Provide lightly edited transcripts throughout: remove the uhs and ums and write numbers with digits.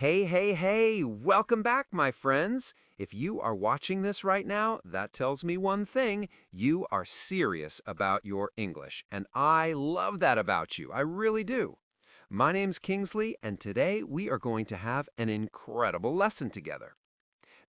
Hey, hey, hey, welcome back, my friends. If you are watching this right now, that tells me one thing. You are serious about your English, and I love that about you. I really do. My name's Kingsley, and today we are going to have an incredible lesson together.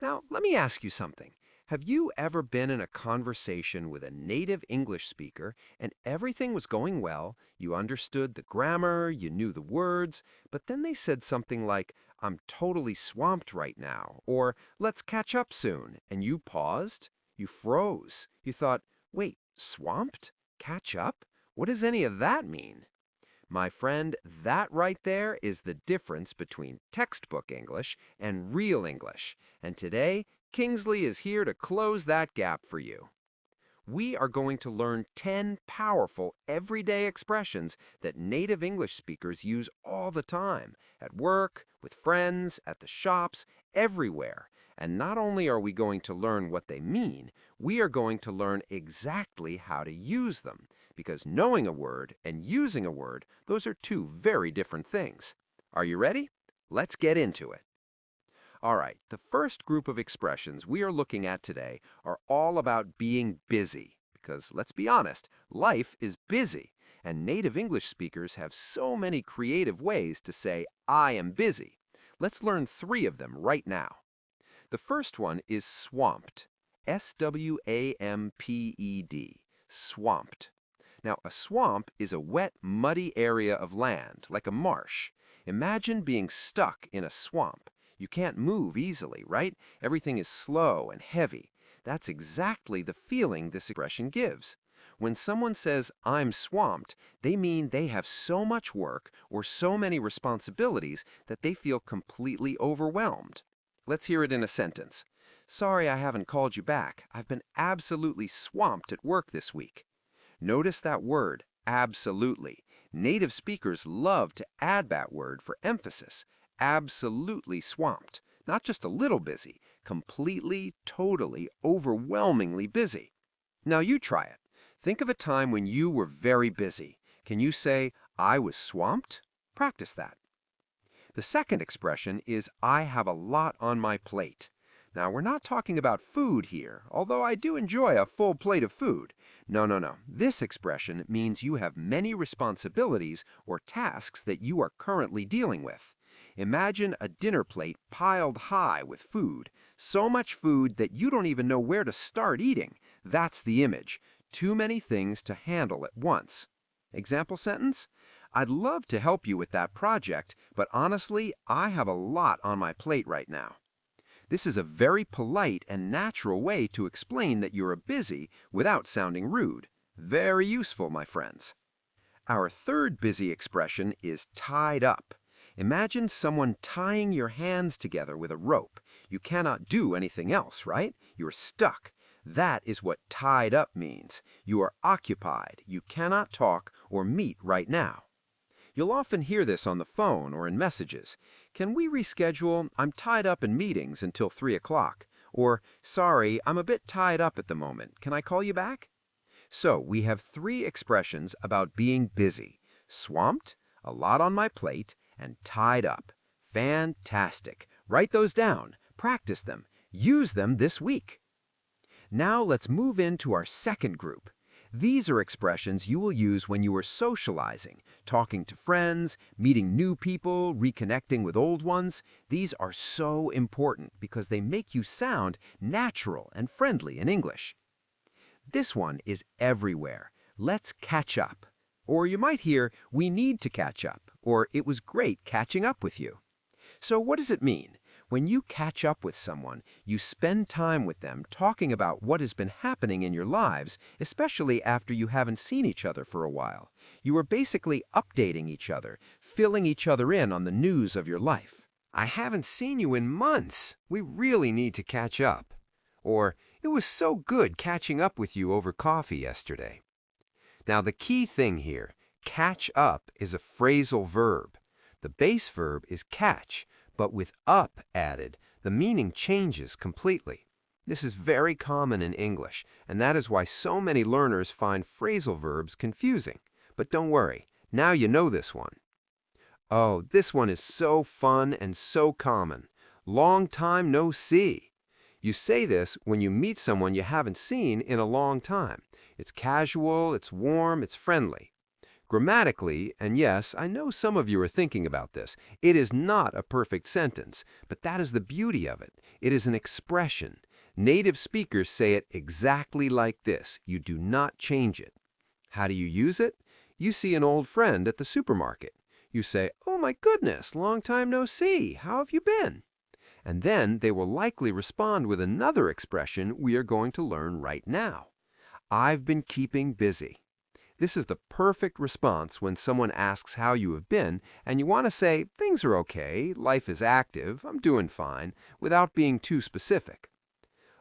Now, let me ask you something. Have you ever been in a conversation with a native English speaker and everything was going well? You understood the grammar, you knew the words, but then they said something like, I'm totally swamped right now, or let's catch up soon, and you paused? You froze. You thought, wait, swamped? Catch up? What does any of that mean? My friend, that right there is the difference between textbook English and real English. And today, Kingsley is here to close that gap for you. We are going to learn 10 powerful everyday expressions that native English speakers use all the time, at work, with friends, at the shops, everywhere. And not only are we going to learn what they mean, we are going to learn exactly how to use them, because knowing a word and using a word, those are two very different things. Are you ready? Let's get into it. All right, the first group of expressions we are looking at today are all about being busy. Because let's be honest, life is busy, and native English speakers have so many creative ways to say, I am busy. Let's learn three of them right now. The first one is swamped. S-W-A-M-P-E-D. Swamped. Now, a swamp is a wet, muddy area of land, like a marsh. Imagine being stuck in a swamp. You can't move easily, right? Everything is slow and heavy. That's exactly the feeling this expression gives. When someone says, I'm swamped, they mean they have so much work or so many responsibilities that they feel completely overwhelmed. Let's hear it in a sentence. Sorry I haven't called you back. I've been absolutely swamped at work this week. Notice that word, absolutely. Native speakers love to add that word for emphasis. Absolutely swamped. Not just a little busy, completely, totally, overwhelmingly busy. Now you try it. Think of a time when you were very busy. Can you say, I was swamped? Practice that. The second expression is, I have a lot on my plate. Now, we're not talking about food here, although I do enjoy a full plate of food. No, no, no. This expression means you have many responsibilities or tasks that you are currently dealing with. Imagine a dinner plate piled high with food, so much food that you don't even know where to start eating. That's the image. Too many things to handle at once. Example sentence? I'd love to help you with that project, but honestly, I have a lot on my plate right now. This is a very polite and natural way to explain that you're busy without sounding rude. Very useful, my friends. Our third busy expression is tied up. Imagine someone tying your hands together with a rope. You cannot do anything else, right? You're stuck. That is what tied up means. You are occupied. You cannot talk or meet right now. You'll often hear this on the phone or in messages. Can we reschedule? I'm tied up in meetings until 3 o'clock. Or, sorry, I'm a bit tied up at the moment. Can I call you back? So, we have three expressions about being busy. Swamped, a lot on my plate, and tied up. Fantastic. Write those down. Practice them. Use them this week. Now let's move into our second group. These are expressions you will use when you are socializing, talking to friends, meeting new people, reconnecting with old ones. These are so important because they make you sound natural and friendly in English. This one is everywhere. Let's catch up. Or you might hear, we need to catch up, or it was great catching up with you. So what does it mean? When you catch up with someone, you spend time with them talking about what has been happening in your lives, especially after you haven't seen each other for a while. You are basically updating each other, filling each other in on the news of your life. I haven't seen you in months. We really need to catch up. Or, it was so good catching up with you over coffee yesterday. Now, the key thing here, catch up is a phrasal verb. The base verb is catch, but with up added, the meaning changes completely. This is very common in English, and that is why so many learners find phrasal verbs confusing. But don't worry, now you know this one. Oh, this one is so fun and so common. Long time no see. You say this when you meet someone you haven't seen in a long time. It's casual, it's warm, it's friendly. Grammatically, and yes, I know some of you are thinking about this, it is not a perfect sentence, but that is the beauty of it. It is an expression. Native speakers say it exactly like this. You do not change it. How do you use it? You see an old friend at the supermarket. You say, "Oh my goodness, long time no see. How have you been?" And then they will likely respond with another expression we are going to learn right now. I've been keeping busy. This is the perfect response when someone asks how you have been, and you want to say, things are okay, life is active, I'm doing fine, without being too specific.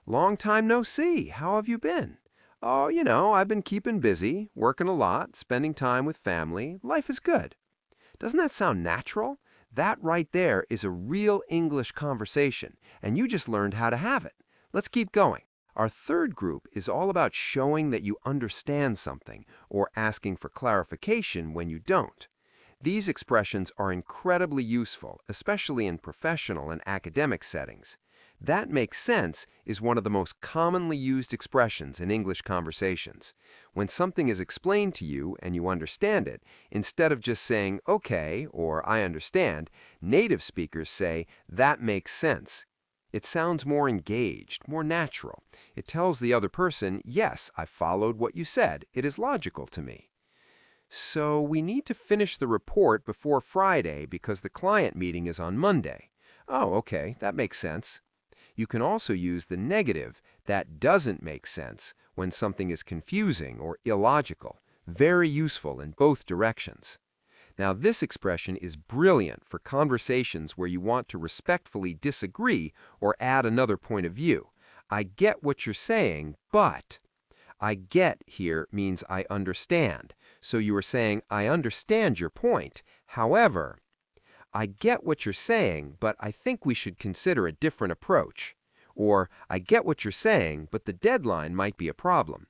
Long time no see, how have you been? Oh, I've been keeping busy, working a lot, spending time with family, life is good. Doesn't that sound natural? That right there is a real English conversation, and you just learned how to have it. Let's keep going. Our third group is all about showing that you understand something or asking for clarification when you don't. These expressions are incredibly useful, especially in professional and academic settings. That makes sense is one of the most commonly used expressions in English conversations. When something is explained to you and you understand it, instead of just saying, okay, or I understand, native speakers say, that makes sense. It sounds more engaged, more natural. It tells the other person, yes, I followed what you said. It is logical to me. So we need to finish the report before Friday because the client meeting is on Monday. Oh, okay, that makes sense. You can also use the negative, that doesn't make sense, when something is confusing or illogical. Very useful in both directions. Now, this expression is brilliant for conversations where you want to respectfully disagree or add another point of view. I get what you're saying, but. I get here means I understand. So you are saying, I understand your point. However, I get what you're saying, but I think we should consider a different approach. Or, I get what you're saying, but the deadline might be a problem.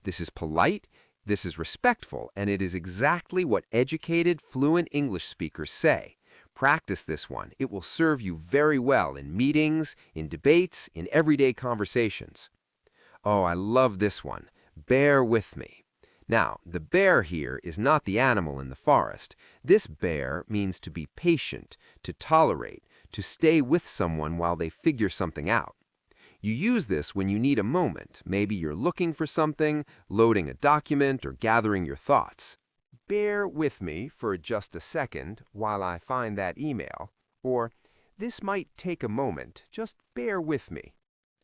This is polite, this is respectful, and it is exactly what educated, fluent English speakers say. Practice this one. It will serve you very well in meetings, in debates, in everyday conversations. Oh, I love this one. Bear with me. Now, the bear here is not the animal in the forest. This bear means to be patient, to tolerate, to stay with someone while they figure something out. You use this when you need a moment. Maybe you're looking for something, loading a document, or gathering your thoughts. Bear with me for just a second while I find that email. Or, this might take a moment. Just bear with me.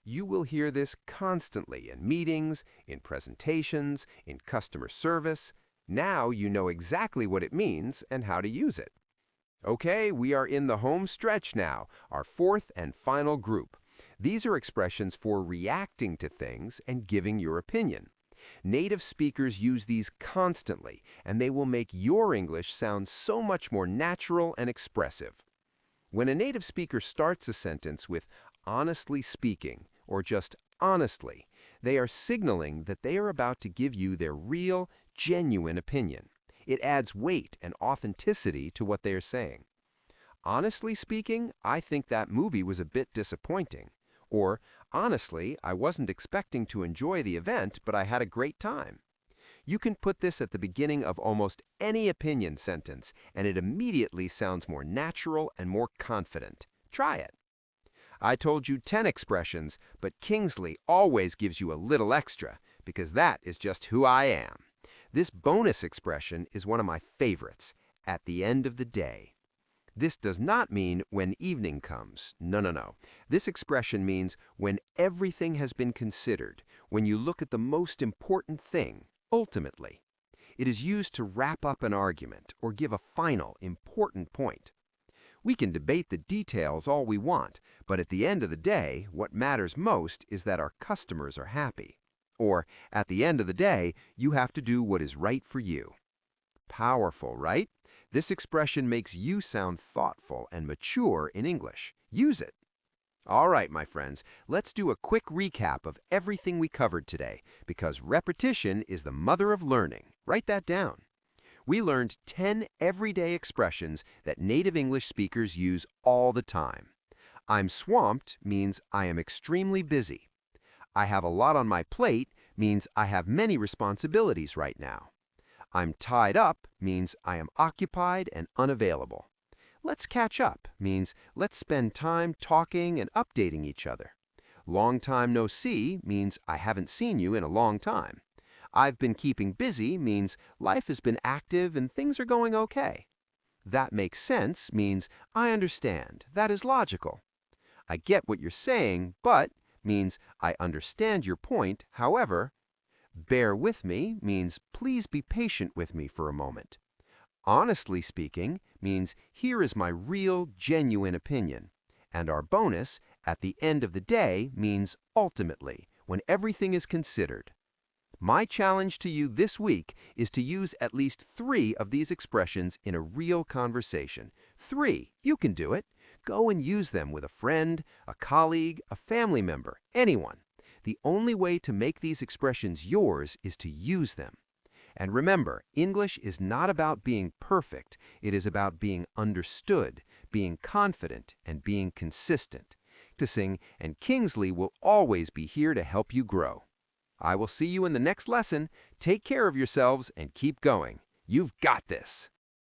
You will hear this constantly in meetings, in presentations, in customer service. Now you know exactly what it means and how to use it. Okay, we are in the home stretch now, our fourth and final group. These are expressions for reacting to things and giving your opinion. Native speakers use these constantly, and they will make your English sound so much more natural and expressive. When a native speaker starts a sentence with honestly speaking, or just honestly, they are signaling that they are about to give you their real, genuine opinion. It adds weight and authenticity to what they are saying. Honestly speaking, I think that movie was a bit disappointing. Or, honestly, I wasn't expecting to enjoy the event, but I had a great time. You can put this at the beginning of almost any opinion sentence, and it immediately sounds more natural and more confident. Try it. I told you 10 expressions, but Kingsley always gives you a little extra, because that is just who I am. This bonus expression is one of my favorites, at the end of the day. This does not mean when evening comes. No. This expression means when everything has been considered, when you look at the most important thing, ultimately. It is used to wrap up an argument or give a final, important point. We can debate the details all we want, but at the end of the day, what matters most is that our customers are happy. Or, at the end of the day, you have to do what is right for you. Powerful, right? This expression makes you sound thoughtful and mature in English. Use it. All right, my friends, let's do a quick recap of everything we covered today, because repetition is the mother of learning. Write that down. We learned 10 everyday expressions that native English speakers use all the time. I'm swamped means I am extremely busy. I have a lot on my plate means I have many responsibilities right now. I'm tied up means I am occupied and unavailable. Let's catch up means let's spend time talking and updating each other. Long time no see means I haven't seen you in a long time. I've been keeping busy means life has been active and things are going okay. That makes sense means I understand. That is logical. I get what you're saying, but means I understand your point, however. Bear with me means please be patient with me for a moment. Honestly speaking means here is my real, genuine opinion. And our bonus, at the end of the day, means ultimately, when everything is considered. My challenge to you this week is to use at least 3 of these expressions in a real conversation. 3, you can do it. Go and use them with a friend, a colleague, a family member, anyone. The only way to make these expressions yours is to use them. And remember, English is not about being perfect. It is about being understood, being confident, and being consistent. And Kingsley will always be here to help you grow. I will see you in the next lesson. Take care of yourselves and keep going. You've got this.